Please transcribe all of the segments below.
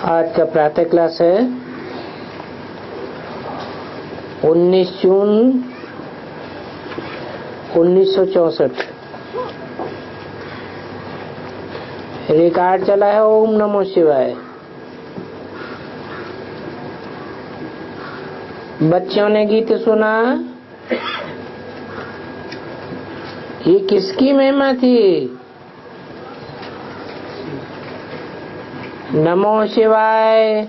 आज का प्रातः क्लास है 19 जून 1964। रिकॉर्ड चला है ओम नमो शिवाय। बच्चों ने गीत सुना। ये किसकी महिमा थी? नमो शिवाय।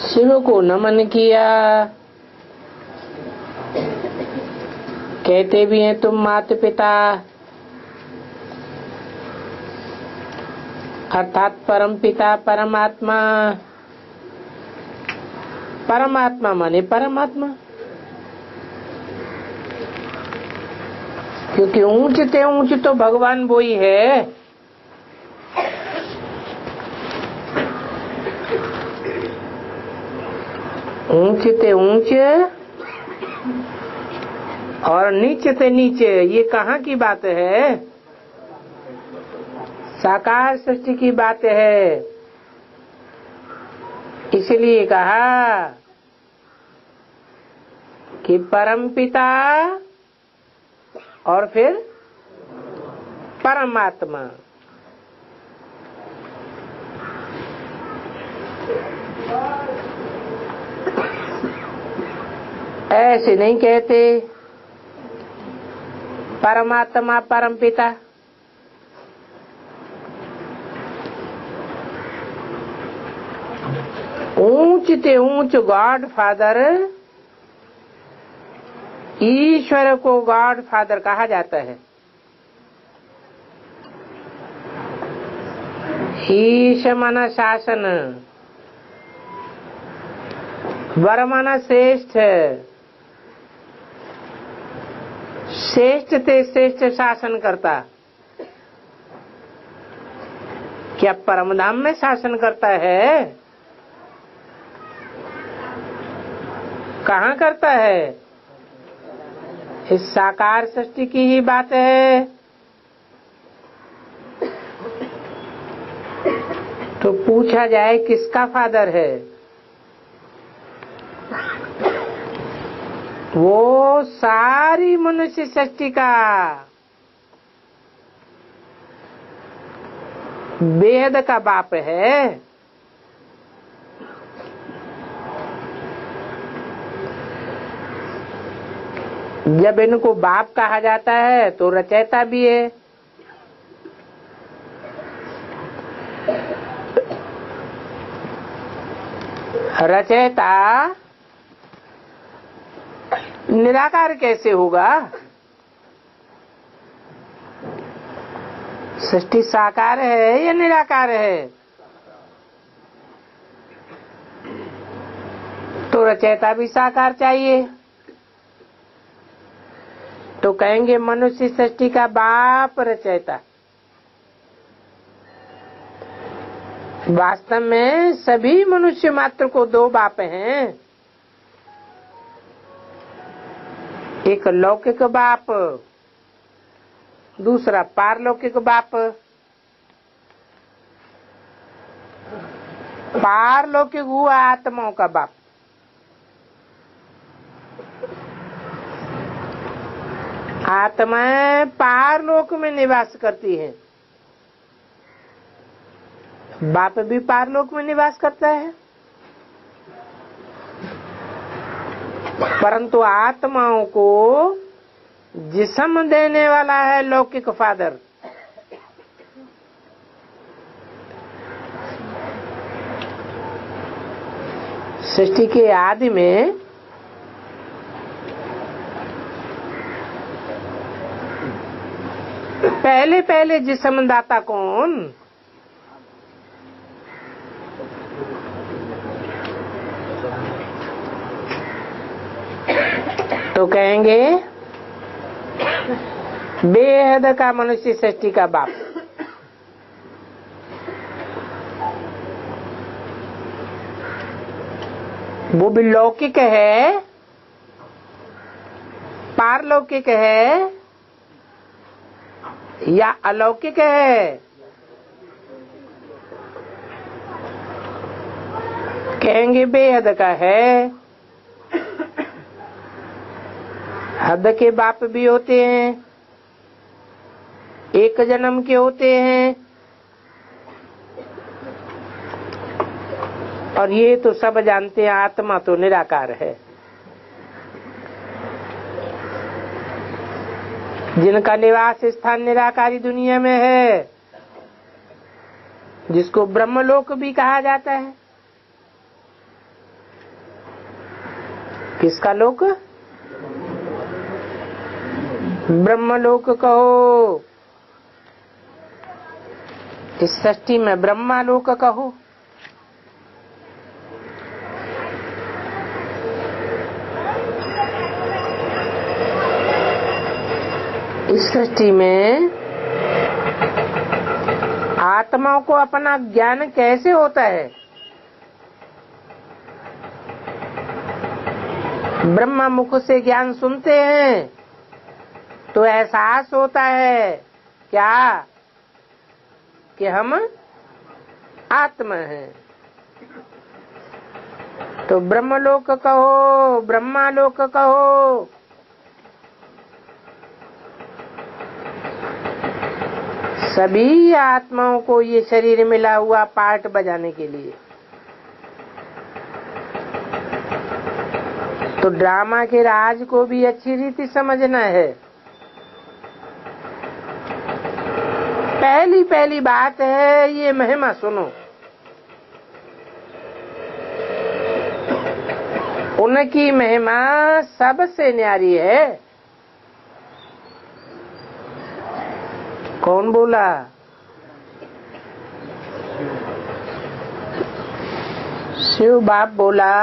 शिव को नमन किया। कहते भी हैं तुम माता पिता, अर्थात परम पिता परमात्मा। परमात्मा माने परमात्मा, क्योंकि ऊंच ते ऊंच तो भगवान वो ही है। ऊंच ते ऊंच और नीचे ते नीचे, ये कहाँ की बात है? साकार सृष्टि की बात है। इसलिए कहा कि परम पिता और फिर परमात्मा। ऐसे नहीं कहते परमात्मा परम पिता। ऊंच ते ऊंच गॉड फादर, ईश्वर को गॉड फादर कहा जाता है। ईश माना शासन, वर माना श्रेष्ठ, श्रेष्ठ ते श्रेष्ठ शासन करता। क्या परमधाम में शासन करता है? कहाँ करता है? इस साकार सृष्टि की ही बात है। तो पूछा जाए किसका फादर है? वो सारी मनुष्य सृष्टि का वेद का बाप है। जब इनको बाप कहा जाता है तो रचयिता भी है। रचयिता निराकार कैसे होगा? सृष्टि साकार है या निराकार है? तो रचयिता भी साकार चाहिए। तो कहेंगे मनुष्य सृष्टि का बाप रचयिता। वास्तव में सभी मनुष्य मात्र को दो बाप हैं। एक लौकिक बाप, दूसरा पारलौकिक बाप। पारलौकिक हुआ आत्माओं का बाप। आत्माएं पारलोक में निवास करती हैं, बाप भी पारलोक में निवास करता है। परंतु आत्माओं को जिस्म देने वाला है लौकिक फादर। सृष्टि के आदि में पहले जिस्म दाता कौन? तो कहेंगे बेहद का मनुष्य सृष्टि का बाप। वो भी लौकिक है, पारलौकिक है, या अलौकिक है? कहेंगे बेहद का है। हद के बाप भी होते हैं, एक जन्म के होते हैं, और ये तो सब जानते हैं आत्मा तो निराकार है। जिनका निवास स्थान निराकारी दुनिया में है, जिसको ब्रह्मलोक भी कहा जाता है। किसका लोक? ब्रह्मलोक कहो, इस सृष्टि में ब्रह्मालोक कहो। इस सृष्टि में आत्माओं को अपना ज्ञान कैसे होता है? ब्रह्मा मुख से ज्ञान सुनते हैं तो एहसास होता है क्या कि हम आत्मा हैं। तो ब्रह्मलोक कहो, ब्रह्मालोक कहो, सभी आत्माओं को ये शरीर मिला हुआ पार्ट बजाने के लिए। तो ड्रामा के राज को भी अच्छी रीति समझना है। पहली बात है ये महिमा सुनो। उनकी महिमा सबसे न्यारी है। कौन बोला? शिव बाप बोला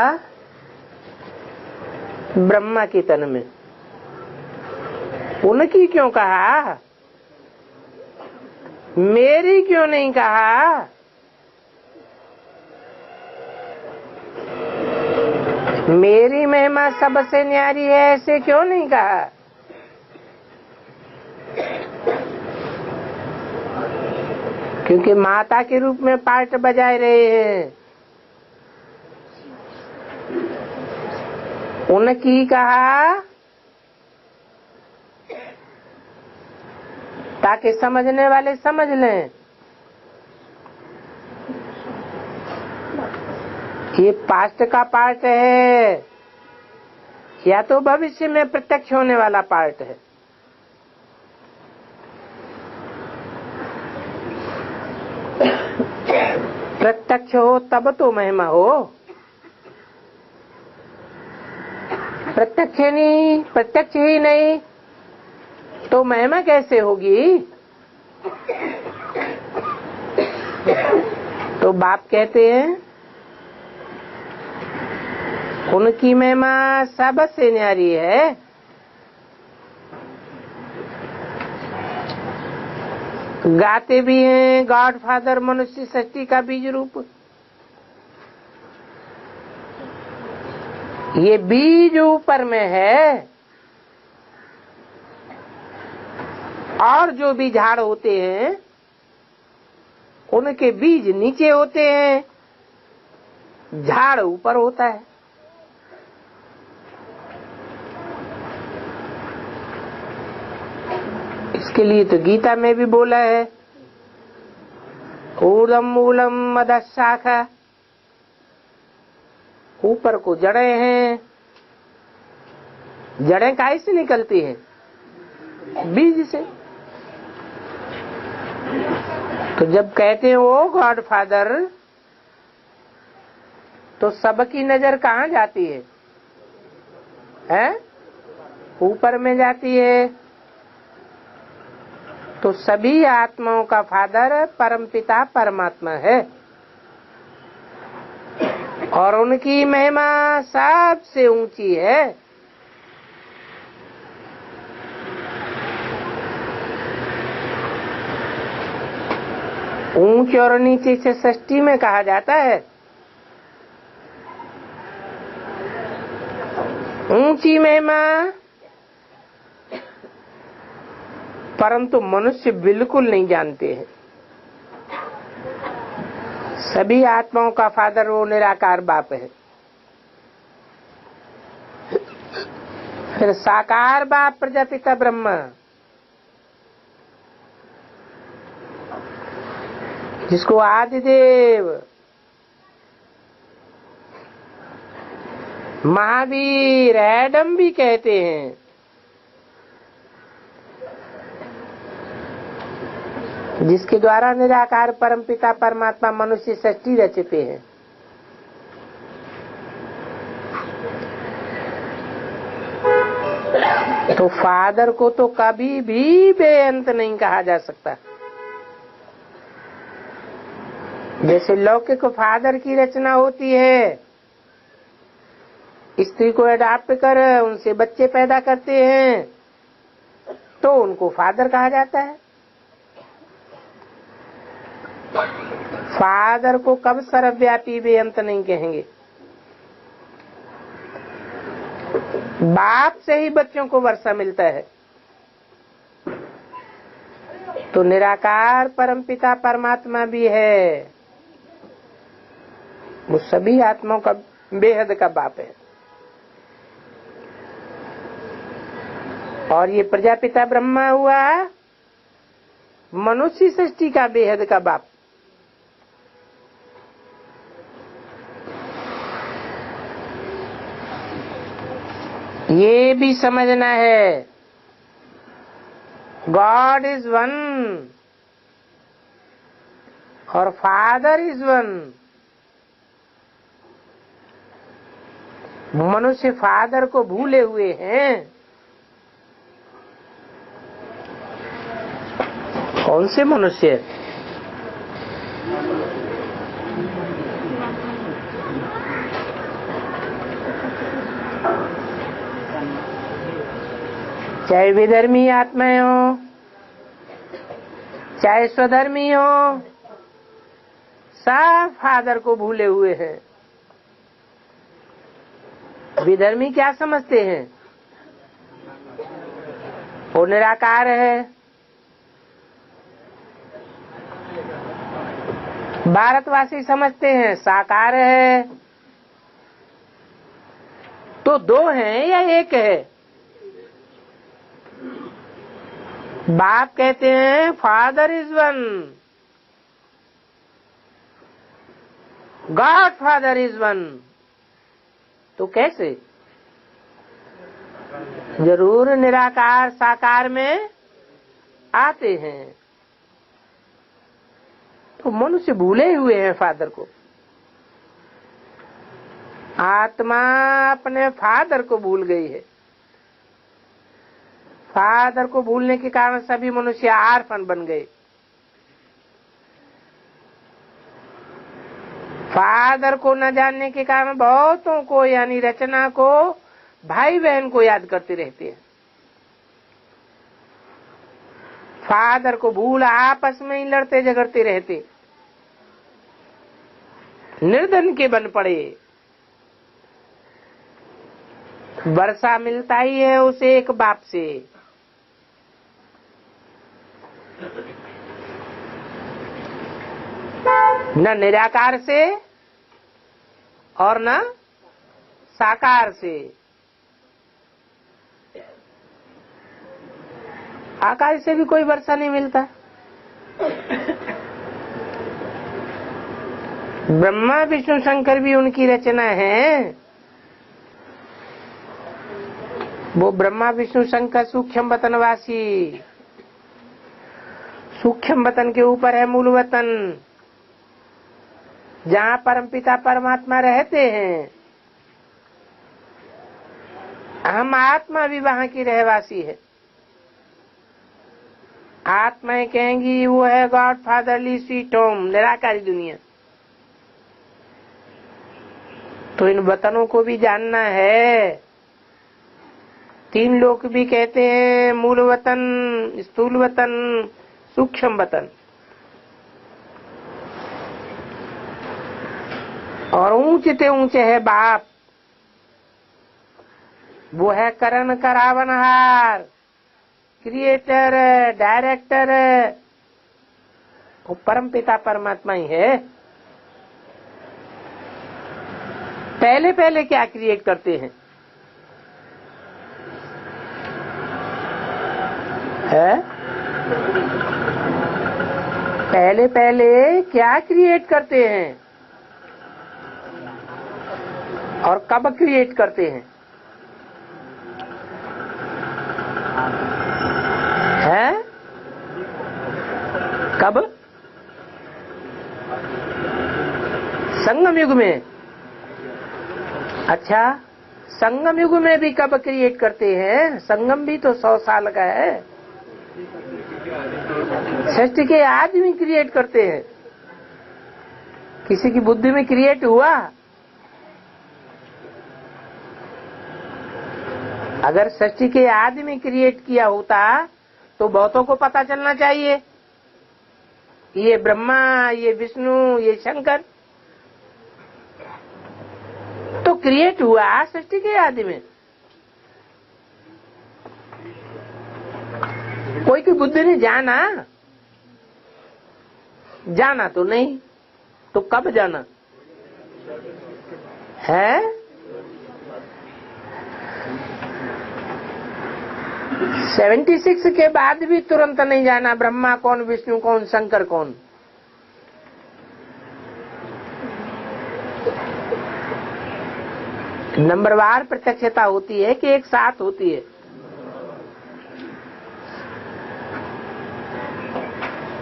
ब्रह्मा की तन में। उनकी क्यों कहा? मेरी क्यों नहीं कहा? मेरी महिमा सबसे न्यारी है ऐसे क्यों नहीं कहा? क्योंकि माता के रूप में पार्ट बजाए रहे हैं। उनकी कहा ताकि समझने वाले समझ लें। ये पास्ट का पार्ट है या तो भविष्य में प्रत्यक्ष होने वाला पार्ट है। प्रत्यक्ष हो तब तो महिमा हो। प्रत्यक्ष ही नहीं तो महिमा कैसे होगी? तो बाप कहते हैं उनकी महिमा सबसे न्यारी है। गाते भी हैं गॉड फादर मनुष्य सृष्टि का बीज रूप। ये बीज ऊपर में है और जो भी झाड़ होते हैं उनके बीज नीचे होते हैं, झाड़ ऊपर होता है। इसके लिए तो गीता में भी बोला है ऊर्ध्वम मूलम अधः शाखा। ऊपर को जड़ें हैं। जड़ें काहे से निकलती हैं? बीज से। तो जब कहते हैं ओ गॉड फादर तो सबकी नजर कहाँ जाती है? हैं? ऊपर में जाती है। तो सभी आत्माओं का फादर परमपिता परमात्मा है और उनकी महिमा सबसे ऊंची है। ऊंच और नीचे से सृष्टि में कहा जाता है। ऊंची महिमा परंतु मनुष्य बिल्कुल नहीं जानते हैं। सभी आत्माओं का फादर वो निराकार बाप है। फिर साकार बाप प्रजापिता ब्रह्मा, जिसको आदिदेव, महावीर, एडम भी कहते हैं। जिसके द्वारा निराकार परमपिता परमात्मा मनुष्य सृष्टि रचते हैं। तो फादर को तो कभी भी बेअंत नहीं कहा जा सकता। जैसे लौकिक फादर की रचना होती है, स्त्री को अडॉप्ट कर उनसे बच्चे पैदा करते हैं तो उनको फादर कहा जाता है। फादर को कब सर्वव्यापी बेअंत नहीं कहेंगे। बाप से ही बच्चों को वर्षा मिलता है। तो निराकार परमपिता परमात्मा भी है, वो सभी आत्माओं का बेहद का बाप है। और ये प्रजापिता ब्रह्मा हुआ मनुष्य सृष्टि का बेहद का बाप। ये भी समझना है, गॉड इज वन और फादर इज वन। मनुष्य फादर को भूले हुए हैं। कौन से मनुष्य? चाहे विधर्मी आत्माएं हो, चाहे स्वधर्मी हो, सब फादर को भूले हुए हैं। विधर्मी क्या समझते हैं? वो निराकार है। भारतवासी समझते हैं साकार है। तो दो हैं या एक है? बाप कहते हैं father is one, God father is one. तो कैसे? जरूर निराकार साकार में आते हैं। तो मनुष्य भूले हुए हैं फादर को। आत्मा अपने फादर को भूल गई है। फादर को भूलने के कारण सभी मनुष्य आर्फन बन गए। फादर को न जानने के कारण बहुतों को यानी रचना को, भाई बहन को याद करते रहते हैं। फादर को भूल आपस में ही लड़ते झगड़ते रहते, निर्धन के बन पड़े। वर्षा मिलता ही है उसे एक बाप से। न निराकार से और न साकार से। आकाश से भी कोई वर्षा नहीं मिलता। ब्रह्मा विष्णु शंकर भी उनकी रचना है। वो ब्रह्मा विष्णु शंकर सूक्ष्म वतनवासी। सूक्ष्म वतन के ऊपर है मूल वतन, जहाँ परमपिता परमात्मा रहते हैं। हम आत्मा भी वहाँ की रहवासी है। आत्माएं कहेंगी वो है गॉड फादरली स्वीट होम, निराकारी दुनिया। तो इन वतनों को भी जानना है। तीन लोग भी कहते हैं मूल वतन, स्थूल वतन, सूक्ष्म वतन। और ऊंचे से ऊंचे है बाप, वो है करण करावनहार, क्रिएटर, डायरेक्टर, वो परम पिता परमात्मा ही है। पहले पहले क्या क्रिएट करते हैं? पहले पहले क्या क्रिएट करते हैं और कब क्रिएट करते हैं? कब? संगम युग में। अच्छा, संगम युग में भी कब क्रिएट करते हैं? संगम भी तो 100 साल का है। सृष्टि के आदमी क्रिएट करते हैं। किसी की बुद्धि में क्रिएट हुआ? अगर सृष्टि के आदमी क्रिएट किया होता तो बहुतों को पता चलना चाहिए, ये ब्रह्मा, ये विष्णु, ये शंकर तो क्रिएट हुआ सृष्टि के आदि में। कोई की बुद्धि ने जाना तो नहीं, तो कब जाना है? 76 के बाद भी तुरंत नहीं जाना ब्रह्मा कौन, विष्णु कौन, शंकर कौन। नंबरवार प्रत्यक्षता होती है कि एक साथ होती है?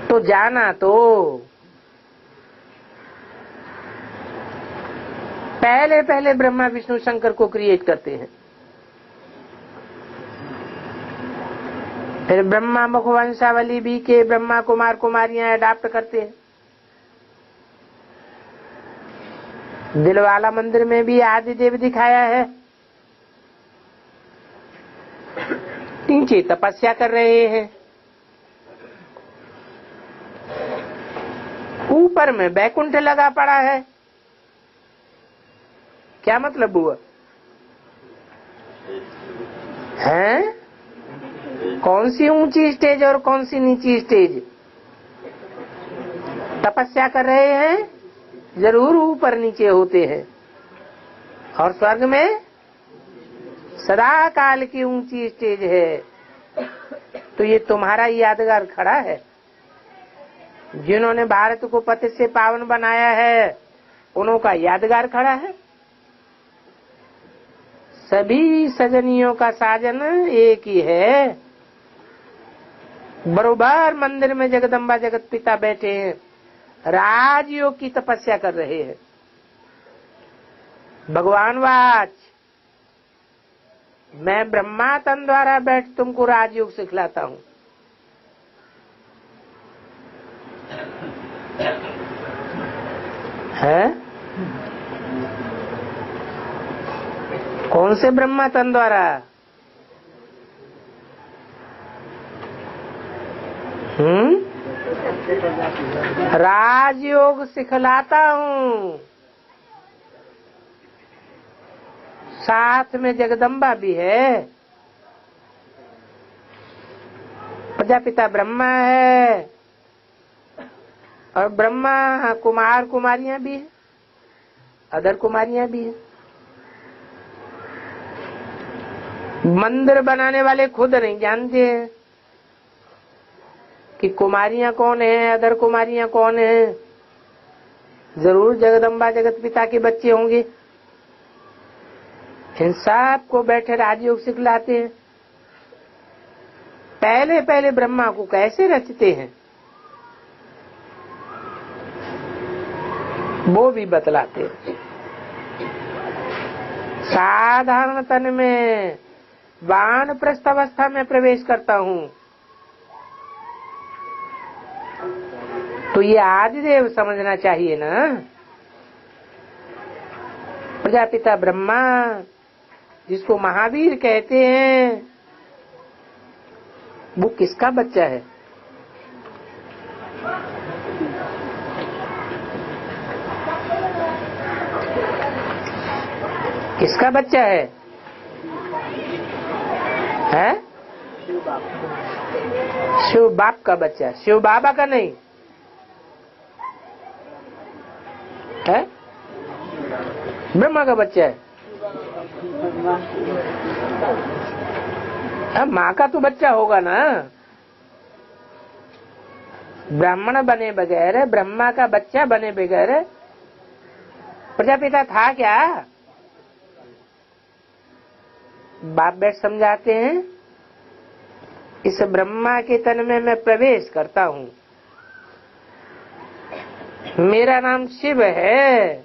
तो जाना तो पहले पहले ब्रह्मा विष्णु शंकर को क्रिएट करते हैं, फिर ब्रह्मा मुख वंशावली भी के ब्रह्मा कुमार कुमारियां अडॉप्ट करते हैं। दिलवाला मंदिर में भी आदिदेव दिखाया है, नीचे तपस्या कर रहे हैं, ऊपर में बैकुंठ लगा पड़ा है। क्या मतलब हुआ है? कौन सी ऊंची स्टेज और कौन सी नीची स्टेज? तपस्या कर रहे हैं, जरूर ऊपर नीचे होते हैं। और स्वर्ग में सदा काल की ऊंची स्टेज है। तो ये तुम्हारा यादगार खड़ा है। जिन्होंने भारत को पतित से पावन बनाया है, उनका यादगार खड़ा है। सभी सजनियों का साजन एक ही है। बरोबर मंदिर में जगदम्बा जगत पिता बैठे हैं, राजयोग की तपस्या कर रहे हैं। भगवान वाच, मैं ब्रह्मा तन द्वारा बैठ तुमको राजयोग सिखलाता हूँ। है? कौन से ब्रह्मा तन द्वारा? राजयोग सिखलाता हूँ। साथ में जगदम्बा भी है, प्रजापिता ब्रह्मा है, और ब्रह्मा कुमार कुमारियां भी है, अदर कुमारियां भी है। मंदिर बनाने वाले खुद नहीं जानते हैं कि कुमारियां कौन है, अदर कुमारियां कौन है। जरूर जगदम्बा जगत पिता के बच्चे होंगे। इन सब को बैठे राजयोग सिखलाते हैं। पहले पहले ब्रह्मा को कैसे रचते हैं वो भी बतलाते हैं। साधारण तन में वानप्रस्थ अवस्था में प्रवेश करता हूँ, तो ये आदिदेव समझना चाहिए ना। प्रजापिता ब्रह्मा, जिसको महावीर कहते हैं, वो किसका बच्चा है? किसका बच्चा है? शिव बाप का बच्चा, शिव बाबा का नहीं है, ब्रह्मा का बच्चा है। माँ का तो बच्चा होगा ना। ब्राह्मण बने बगैर, ब्रह्मा का बच्चा बने बगैर प्रजापिता था क्या? बाप बैठ समझाते हैं, इस ब्रह्मा के तन में मैं प्रवेश करता हूँ, मेरा नाम शिव है।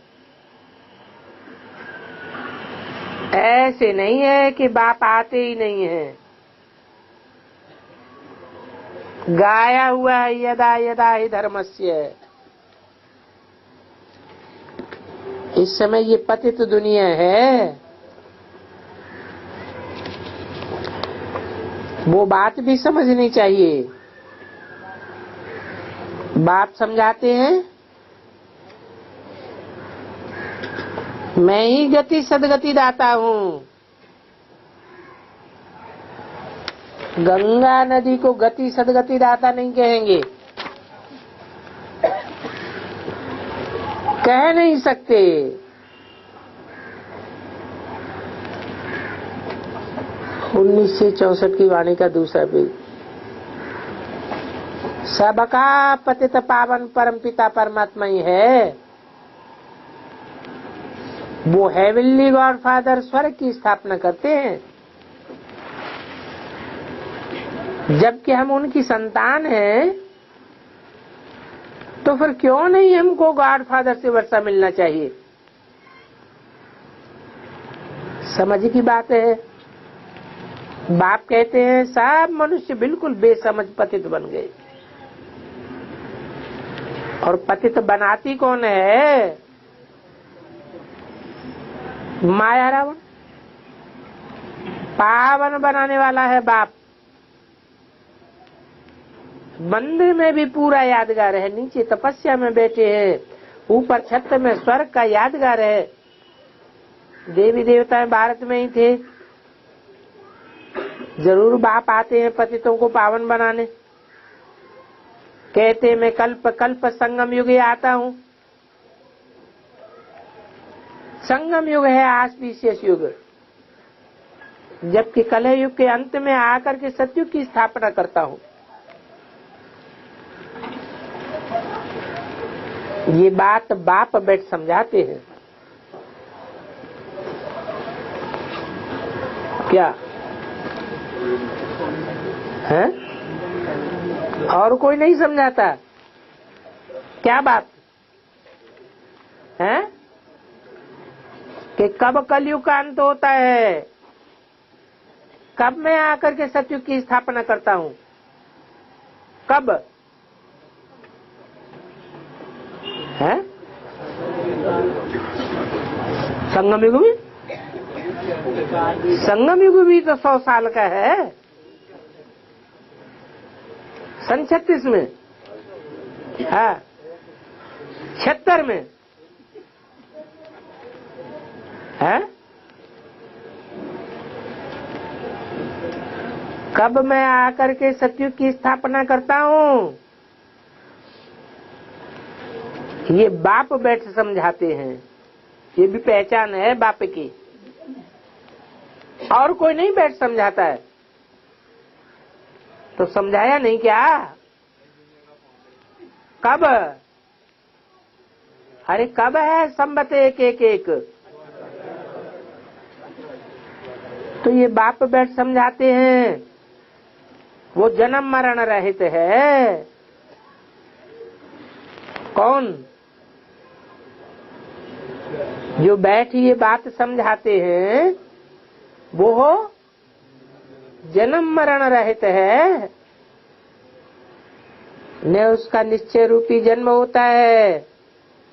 ऐसे नहीं है कि बाप आते ही नहीं है। गाया हुआ है यदा यदा ही धर्मस्य। इस समय ये पतित दुनिया है, वो बात भी समझनी चाहिए। बाप समझाते हैं, मैं ही गति सदगति दाता हूँ। गंगा नदी को गति सदगति दाता नहीं कहेंगे, कह नहीं सकते। उन्नीस 1964 की वाणी का दूसरा पेज। सबका पतित पावन परम पिता परमात्मा ही है। वो हेवनली गॉड फादर स्वर्ग की स्थापना करते हैं, जबकि हम उनकी संतान हैं। तो फिर क्यों नहीं हमको गॉड फादर से वर्षा मिलना चाहिए? समझ की बात है। बाप कहते हैं सब मनुष्य बिल्कुल बेसमझ पतित बन गए। और पतित बनाती कौन है? माया रावण। पावन बनाने वाला है बाप। मंदिर में भी पूरा यादगार है, नीचे तपस्या में बैठे हैं, ऊपर छत में स्वर्ग का यादगार है। देवी देवता भारत में ही थे, जरूर बाप आते हैं पतितों को पावन बनाने। कहते मैं कल्प कल्प संगम युग आता हूँ। संगम युग है आस्पिशियस युग, जबकि कलह युग के अंत में आकर के सतयुग की स्थापना करता हूँ। ये बात बाप बैठ समझाते हैं। क्या है? और कोई नहीं समझाता क्या बात है? कि कब कलयुग का अंत होता है, कब मैं आकर के सतयुग की स्थापना करता हूँ, कब है? संगम युग में? संगम युग भी तो 100 साल का है। सन 36 में, हाँ 76 में है। कब मैं आकर के सतयुग की स्थापना करता हूँ, ये बाप बैठ समझाते हैं। ये भी पहचान है बाप की, और कोई नहीं बैठ समझाता है। तो समझाया नहीं क्या? कब? अरे कब है संबत एक एक एक? तो ये बाप बैठ समझाते हैं, वो जन्म मरण रहित है। कौन? जो बैठ ये बात समझाते हैं वो हो जन्म मरण रहित है। न उसका निश्चय रूपी जन्म होता है,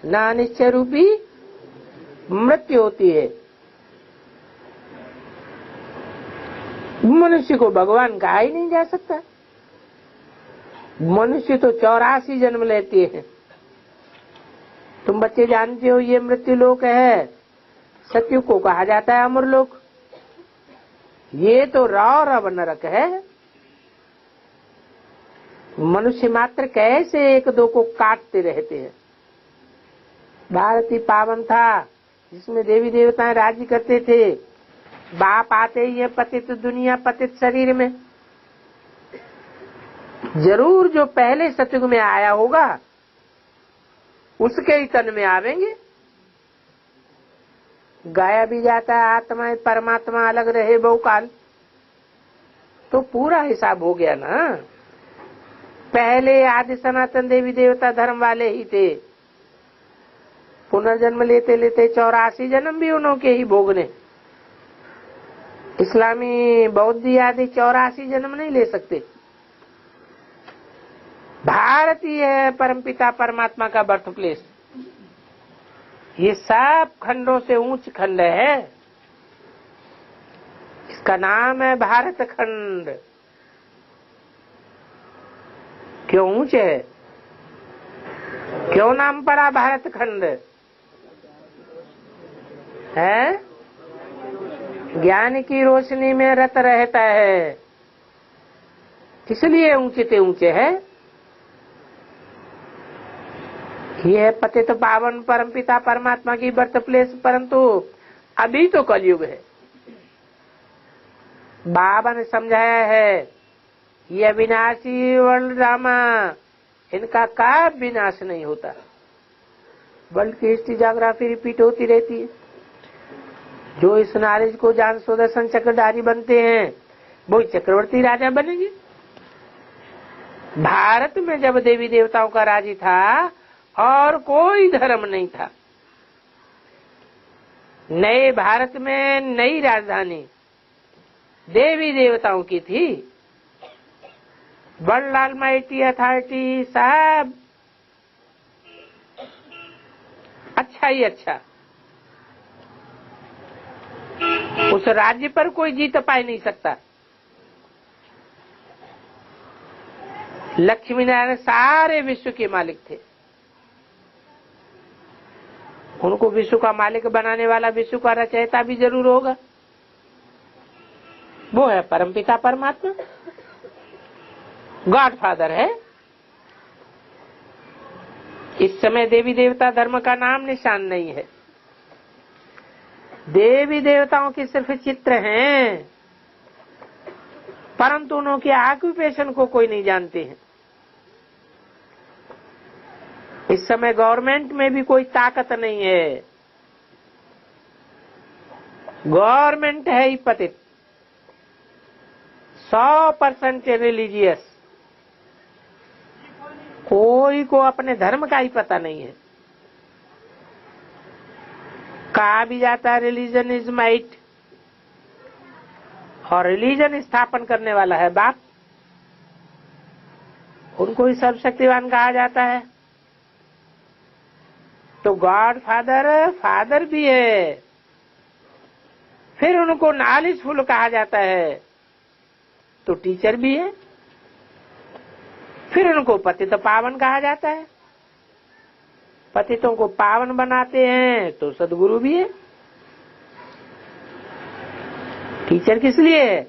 न अनिश्चय रूपी मृत्यु होती है। मनुष्य को भगवान कहा ही नहीं जा सकता। मनुष्य तो 84 जन्म लेते हैं। तुम बच्चे जानते हो ये मृत्यु लोक है, सतयुग को कहा जाता है अमर लोक। ये तो राव रव नरक है। मनुष्य मात्र कैसे एक दो को काटते रहते हैं। भारत ही पावन था जिसमें देवी देवताएं राज्य करते थे। बाप आते ही है पतित दुनिया पतित शरीर में। जरूर जो पहले सतयुग में आया होगा उसके ही तन में आवेंगे। गाया भी जाता है आत्मा परमात्मा अलग रहे बहुकाल, तो पूरा हिसाब हो गया ना। पहले आदि सनातन देवी देवता धर्म वाले ही थे। पुनर्जन्म लेते लेते 84 जन्म भी उन्होंने ही भोगने। इस्लामी बौद्ध आदि 84 जन्म नहीं ले सकते। भारत ही है परमपिता परमात्मा का बर्थ प्लेस। ये सब खंडों से ऊंच खंड है। इसका नाम है भारत खंड। क्यों ऊंचे है? क्यों नाम पड़ा भारत खंड है? ज्ञान की रोशनी में रत रहता है, इसलिए ऊंचे से ऊंचे है। ये है पतित पावन परमपिता परमात्मा की बर्थ प्लेस। परंतु अभी तो कलयुग है। बाबा ने समझाया है ये अविनाशी वर्ल्ड ड्रामा, इनका कब विनाश नहीं होता। वर्ल्ड की हिस्ट्री ज्योग्राफी रिपीट होती रहती है। जो इस नॉलेज को जान सुदर्शन चक्रधारी बनते हैं वो चक्रवर्ती राजा बनेंगे। भारत में जब देवी देवताओं का राज्य था और कोई धर्म नहीं था, नए भारत में नई राजधानी देवी देवताओं की थी। वर्ल्ड ऑलमाइटी अथॉरिटी सब अच्छा ही अच्छा। उस राज्य पर कोई जीत पा नहीं सकता। लक्ष्मी नारायण सारे विश्व के मालिक थे। उनको विश्व का मालिक बनाने वाला विश्व का रचयिता भी जरूर होगा। वो है परमपिता परमात्मा, गॉड फादर है। इस समय देवी देवता धर्म का नाम निशान नहीं है। देवी देवताओं के सिर्फ चित्र हैं, परंतु उनके ऑक्यूपेशन को कोई नहीं जानते हैं। इस समय गवर्नमेंट में भी कोई ताकत नहीं है। गवर्नमेंट है ही पतित, 100% रिलीजियस। कोई को अपने धर्म का ही पता नहीं है। कहा भी जाता है रिलीजन इज माइट, और रिलीजन स्थापन करने वाला है बाप। उनको ही सर्वशक्तिवान कहा जाता है। तो गॉड फादर फादर भी है। फिर उनको नॉलेजफुल कहा जाता है तो टीचर भी है। फिर उनको पतित पावन कहा जाता है। पतितों को पावन बनाते हैं तो सदगुरु भी है। टीचर किस लिए है?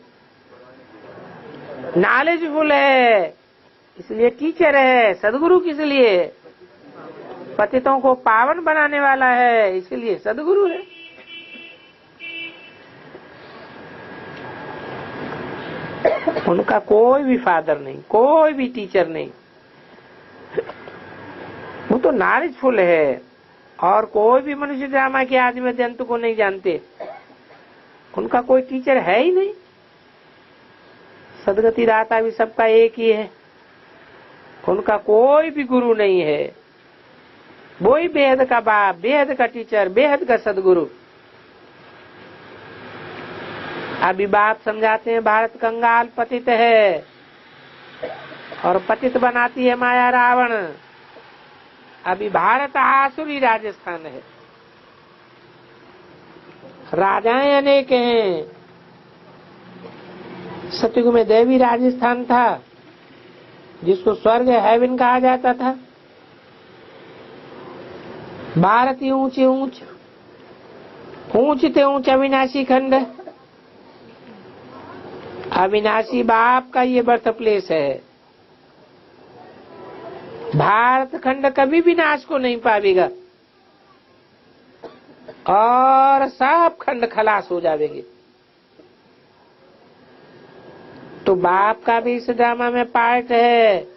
नॉलेजफुल है इसलिए टीचर है। सदगुरु किस लिए? पतितों को पावन बनाने वाला है इसलिए सदगुरु है। उनका कोई भी फादर नहीं, कोई भी टीचर नहीं। वो तो नॉलेजफुल है और कोई भी मनुष्य ड्रामा के आदि में अंत को नहीं जानते। उनका कोई टीचर है ही नहीं। सदगति दाता भी सबका एक ही है। उनका कोई भी गुरु नहीं है। वो ही बेहद का बाप, बेहद का टीचर, बेहद का सदगुरु। अभी बाप समझाते हैं भारत कंगाल पतित है और पतित बनाती है माया रावण। अभी भारत आसुरी राजस्थान है। राजाएं अनेक हैं। सतयुग में देवी राजस्थान था जिसको स्वर्ग हेवन कहा जाता था। भारत ही ऊंचे ऊंच, ऊंचते ऊंच अविनाशी खंड। अविनाशी बाप का ये बर्थ प्लेस है। भारत खंड कभी भी नाश को नहीं पावेगा और सब खंड खलास हो जाएंगे। तो बाप का भी इस ड्रामा में पार्ट है,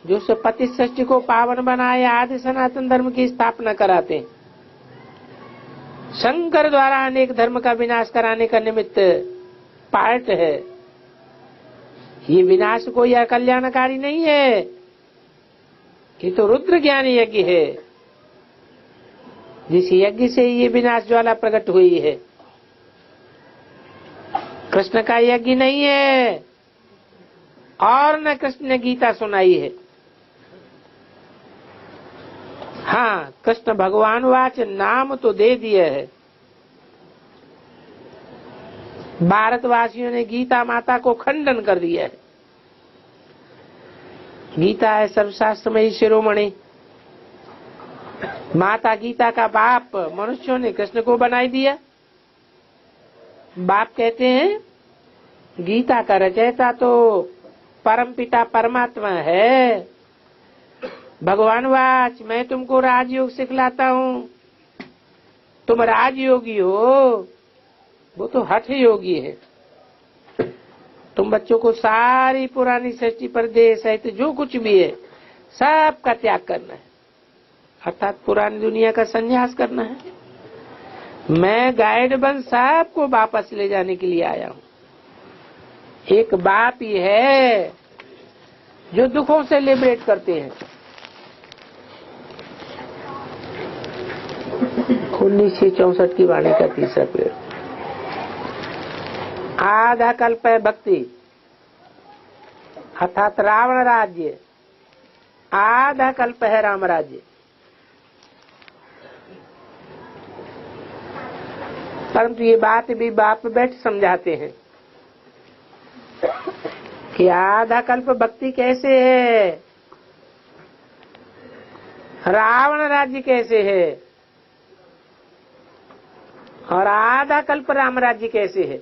जो पति सृष्टि को पावन बनाए आदि सनातन धर्म की स्थापना कराते हैं। शंकर द्वारा अनेक धर्म का विनाश कराने का निमित्त पार्ट है। ये विनाश कोई अकल्याणकारी नहीं है, ये तो रुद्र ज्ञान यज्ञ है, जिस यज्ञ से ये विनाश ज्वाला प्रकट हुई है। कृष्ण का यज्ञ नहीं है और न कृष्ण ने गीता सुनाई है। हाँ, कृष्ण भगवान वाच नाम तो दे दिए है। भारतवासियों ने गीता माता को खंडन कर दिया है। गीता है सर्वशास्त्र में ही शिरोमणि। माता गीता का बाप मनुष्यों ने कृष्ण को बनाई दिया। बाप कहते हैं गीता का रचयिता तो परमपिता परमात्मा है। भगवान वाच मैं तुमको राजयोग सिखलाता हूँ, तुम राजयोगी हो, वो तो हठ योगी है। तुम बच्चों को सारी पुरानी सृष्टि पर देह सहित जो कुछ भी है सब का त्याग करना है, अर्थात पुरानी दुनिया का संन्यास करना है। मैं गाइड बन सबको वापस ले जाने के लिए आया हूँ। एक बाप ही है जो दुखों से लिबरेट करते हैं। 1964 की वाणी का तीसरा पेड़। आधा कल्प है भक्ति, अर्थात रावण राज्य, आधा कल्प है राम राज्य। परंतु ये बात भी बाप बैठ समझाते हैं कि आधा कल्प भक्ति कैसे है, रावण राज्य कैसे है और आधा कल्प राम राज्य कैसे है।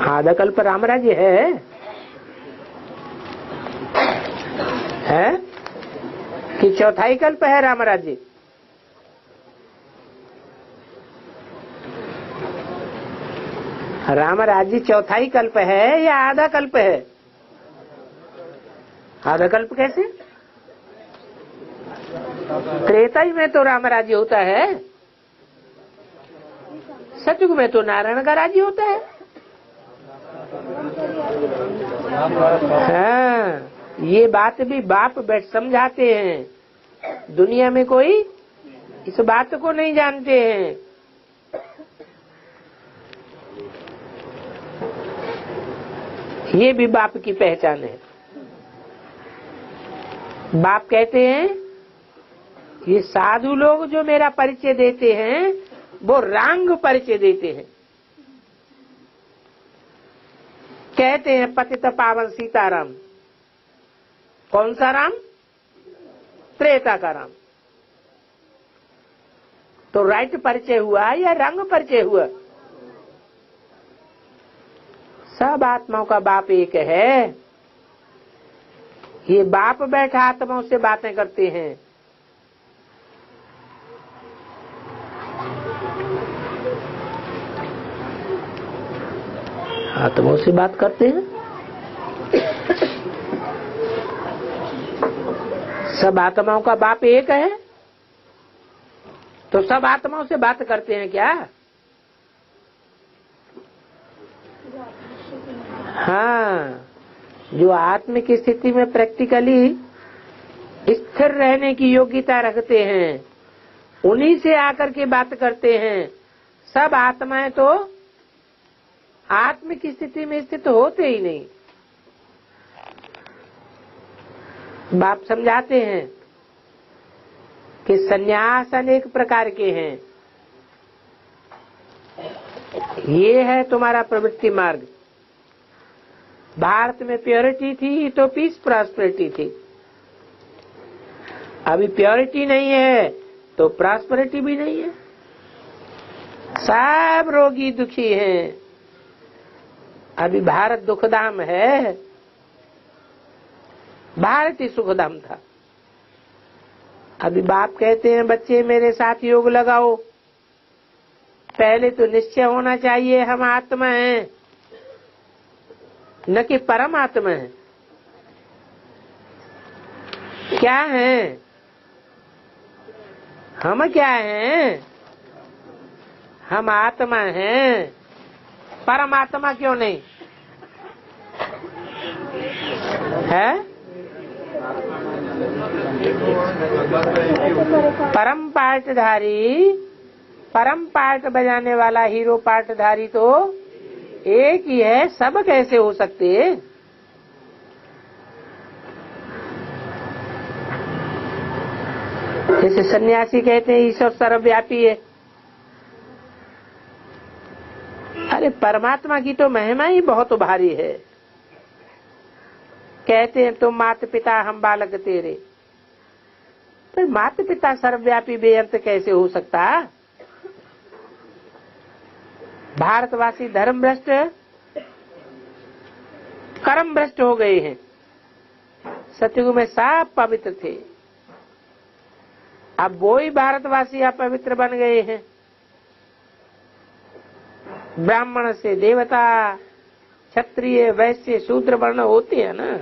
आधा कल्प राम राज्य है कि चौथाई कल्प है राम राज्य? राम राज्य चौथाई कल्प है या आधा कल्प है? आधा कल्प कैसे? त्रेता ही में तो राम राज्य होता है, सतयुग में तो नारायण का राज्य होता है। हाँ, ये बात भी बाप बैठ समझाते हैं। दुनिया में कोई इस बात को नहीं जानते हैं। ये भी बाप की पहचान है। बाप कहते हैं ये साधु लोग जो मेरा परिचय देते हैं वो रंग परिचय देते हैं। कहते हैं पतित पावन सीताराम। कौन सा राम? त्रेता का राम। तो राइट परिचय हुआ या रंग परिचय हुआ? सब आत्माओं का बाप एक है। ये बाप बैठा आत्माओं से बातें करते हैं। आत्माओं से बात करते हैं। सब आत्माओं का बाप एक है तो सब आत्माओं से बात करते हैं क्या? हाँ, जो आत्म की स्थिति में प्रैक्टिकली स्थिर रहने की योग्यता रखते हैं उन्हीं से आकर के बात करते हैं। सब आत्माएं तो आत्म की स्थिति में स्थित होते ही नहीं। बाप समझाते हैं कि संन्यास अनेक प्रकार के हैं। ये है तुम्हारा प्रवृत्ति मार्ग। भारत में प्योरिटी थी तो पीस प्रॉस्पेरिटी थी। अभी प्योरिटी नहीं है तो प्रॉस्पेरिटी भी नहीं है। सब रोगी दुखी हैं। अभी भारत दुखधाम है, भारत ही सुखधाम था। अभी बाप कहते हैं बच्चे मेरे साथ योग लगाओ, पहले तो निश्चय होना चाहिए हम आत्मा हैं, न कि परमात्मा है। क्या हैं हम? क्या हैं हम? आत्मा हैं, परमात्मा क्यों नहीं है? परम पाठधारी, परम पाठ बजाने वाला हीरो पाठधारी तो एक ही है, सब कैसे हो सकते? जैसे सन्यासी कहते हैं ईश्वर सर्वव्यापी है। अरे परमात्मा की तो महिमा ही बहुत भारी है। कहते हैं तुम माता पिता हम बालक तेरे, तो माता पिता सर्वव्यापी बेअंत कैसे हो सकता? भारतवासी धर्म भ्रष्ट कर्म भ्रष्ट हो गए हैं। सतयुग में सब पवित्र थे, अब वो ही भारतवासी अपवित्र बन गए हैं। ब्राह्मण से देवता, क्षत्रिय वैश्य शूद्र वर्ण होते हैं ना।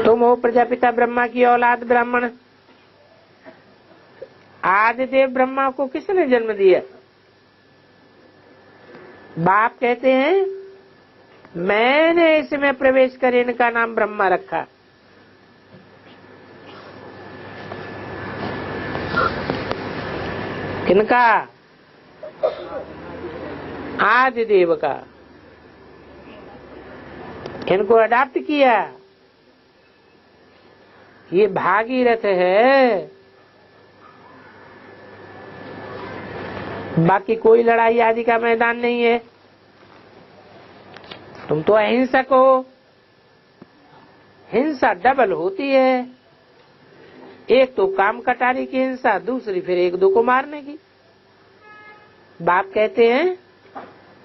तुम हो प्रजापिता ब्रह्मा की औलाद ब्राह्मण। आदिदेव ब्रह्मा को किसने जन्म दिया? बाप कहते हैं मैंने इसमें प्रवेश कर इनका नाम ब्रह्मा रखा। किनका? आदिदेव का। इनको अडॉप्ट किया। ये भागीरथ है, बाकी कोई लड़ाई आदि का मैदान नहीं है। तुम तो अहिंसक हो, हिंसा डबल होती है। एक तो काम कटारी की हिंसा, दूसरी फिर एक दो को मारने की। बाप कहते हैं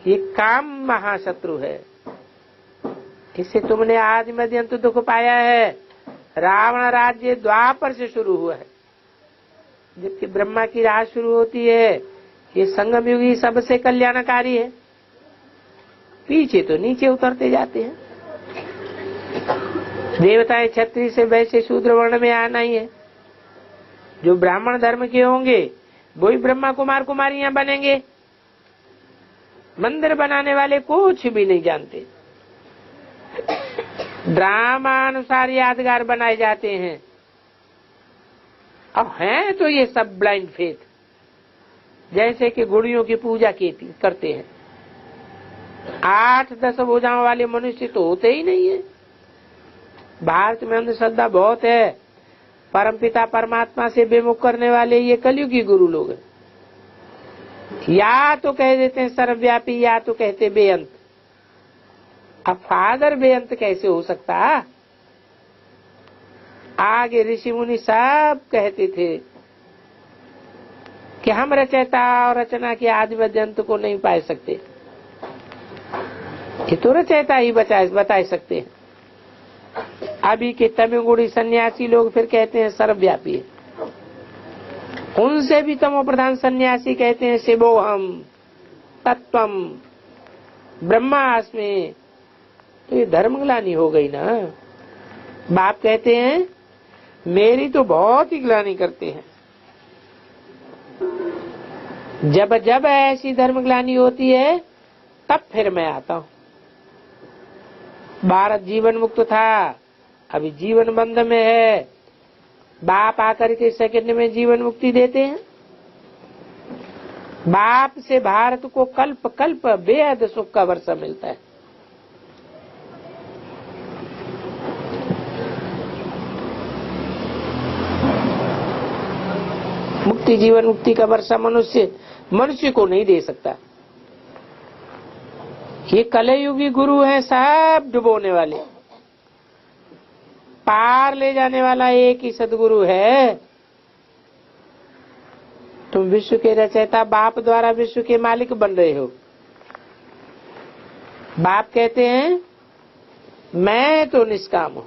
ये काम महाशत्रु है, इससे तुमने आज मध्य अंत दुख पाया है। रावण राज्य द्वापर से शुरू हुआ है, जबकि ब्रह्मा की राज शुरू होती है। ये संगम युगी सबसे कल्याणकारी है। पीछे तो नीचे उतरते जाते हैं। देवताएं क्षत्रिय से वैसे शूद्र वर्ण में आना ही है। जो ब्राह्मण धर्म के होंगे वही ब्रह्मा कुमार कुमारियां बनेंगे। मंदिर बनाने वाले कुछ भी नहीं जानते, ड्रामा अनुसार यादगार बनाए जाते हैं। अब हैं तो ये सब ब्लाइंड फेथ, जैसे कि गुड़ियों की पूजा करते हैं। 8-10 भुजाओं वाले मनुष्य तो होते ही नहीं है। भारत में अंधश्रद्धा बहुत है। परमपिता परमात्मा से बेमुख करने वाले ये कलयुगी गुरु लोग हैं। या तो कह देते हैं सर्वव्यापी, या तो कहते बेअंत। अब फादर बेअंत कैसे हो सकता? आगे ऋषि मुनि सब कहते थे कि हम रचयिता और रचना के आदि मध्य अंत को नहीं पा सकते। ये तो रचयिता ही बता सकते हैं। अभी के तमिलगुड़ी सन्यासी लोग फिर कहते हैं सर्वव्यापी है। उनसे भी तमो प्रधान सन्यासी कहते हैं शिवोहम तत्वम ब्रह्मास्मि। तो ये धर्मग्लानि हो गई ना। बाप कहते हैं मेरी तो बहुत ही ग्लानि करते हैं। जब जब ऐसी धर्मग्लानि होती है तब फिर मैं आता हूँ। भारत जीवन मुक्त था, अभी जीवन बंध में है। बाप आकर के सेकंड में जीवन मुक्ति देते हैं। बाप से भारत को कल्प कल्प बेहद सुख का वर्षा मिलता है। मुक्ति जीवन मुक्ति का वर्षा मनुष्य को नहीं दे सकता। ये कलयुगी गुरु हैं, सब डुबोने वाले। पार ले जाने वाला एक ही सदगुरु है। तुम विश्व के रचयिता बाप द्वारा विश्व के मालिक बन रहे हो। बाप कहते हैं मैं तो निष्काम हूं,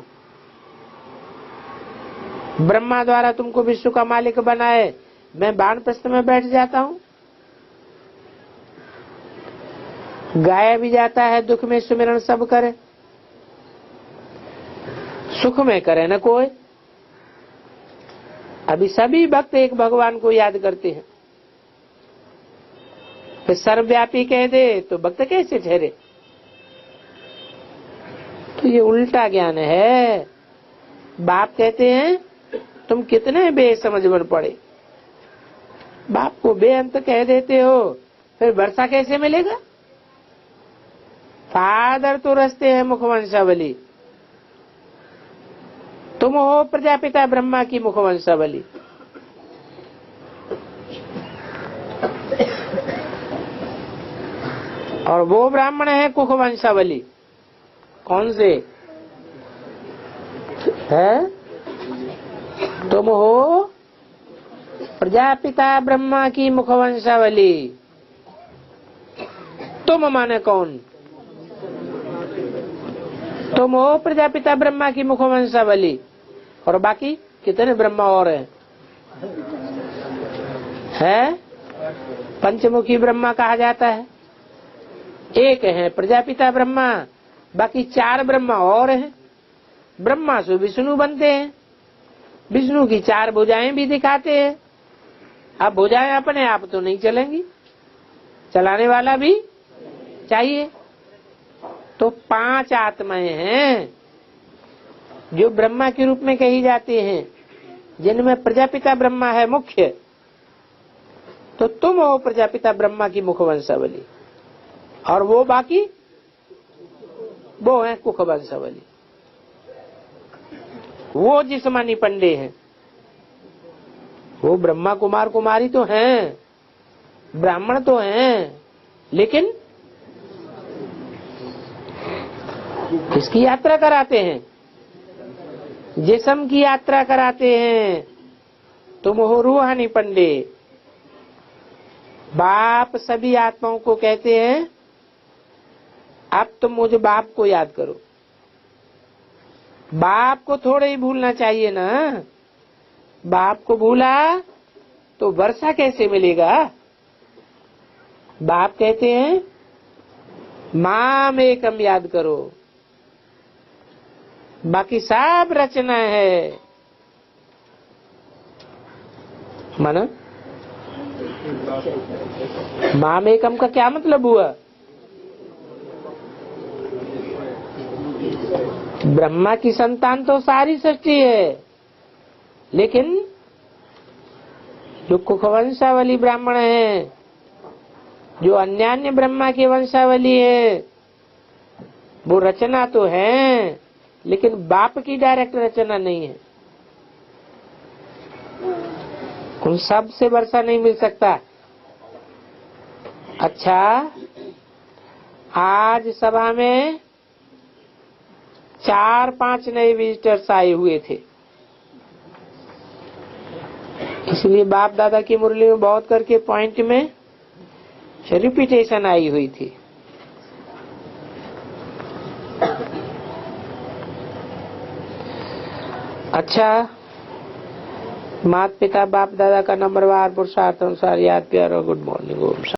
ब्रह्मा द्वारा तुमको विश्व का मालिक बनाए, मैं वानप्रस्थ में बैठ जाता हूं। गाया भी जाता है दुख में सुमिरन सब करे, सुख में करे न कोई। अभी सभी भक्त एक भगवान को याद करते हैं, फिर सर्वव्यापी कह दे तो भक्त कैसे ठहरे? तो ये उल्टा ज्ञान है। बाप कहते हैं तुम कितने बेसमझ बन पड़े, बाप को बेअंत कह देते हो, फिर वर्षा कैसे मिलेगा? फादर तो रस्ते हैं मुखवंशावली, तुम हो प्रजापिता ब्रह्मा की मुखवंशावली। और वो ब्राह्मण है कुखवंशावली। कौन से है? तुम हो प्रजापिता ब्रह्मा की मुखवंशावली। तुम माने कौन? तुम हो प्रजापिता ब्रह्मा की मुखवंशावली, और बाकी कितने ब्रह्मा और हैं? पंचमुखी ब्रह्मा कहा जाता है। एक है प्रजापिता ब्रह्मा, बाकी 4 ब्रह्मा और हैं। ब्रह्मा से विष्णु बनते हैं, विष्णु की 4 भुजाएं भी दिखाते हैं। अब भुजाएं अपने आप तो नहीं चलेंगी, चलाने वाला भी चाहिए। तो 5 आत्माएं हैं जो ब्रह्मा के रूप में कही जाती हैं, जिनमें प्रजापिता ब्रह्मा है मुख्य। तो तुम हो प्रजापिता ब्रह्मा की मुखवंशावली, और वो बाकी वो है कुखवंशावली। वो जिस्मानी पंडे हैं, वो ब्रह्मा कुमार कुमारी तो हैं, ब्राह्मण तो हैं, लेकिन किसकी यात्रा कराते हैं? जिस्म की यात्रा कराते हैं। तुम हो रूहानी पंडे। बाप सभी आत्माओं को कहते हैं अब तुम मुझे बाप को याद करो। बाप को थोड़े ही भूलना चाहिए ना। बाप को भूला तो वर्षा कैसे मिलेगा? बाप कहते हैं माम एकम याद करो, बाकी सब रचना है। माना माम एकम का क्या मतलब हुआ? ब्रह्मा की संतान तो सारी सृष्टि है, लेकिन जो कुखवंशावली ब्राह्मण है, जो अन्यान्य ब्रह्मा की वंशावली है, वो रचना तो है, लेकिन बाप की डायरेक्ट रचना नहीं है। उन सब से वर्षा नहीं मिल सकता। अच्छा, आज सभा में 4-5 नए विजिटर्स आए हुए थे, इसलिए बाप दादा की मुरली में बहुत करके पॉइंट में रिपीटेशन आई हुई थी। अच्छा, माता पिता बाप दादा का नंबरवार पुरुषार्थ अनुसार याद प्यार और गुड मॉर्निंग। ओम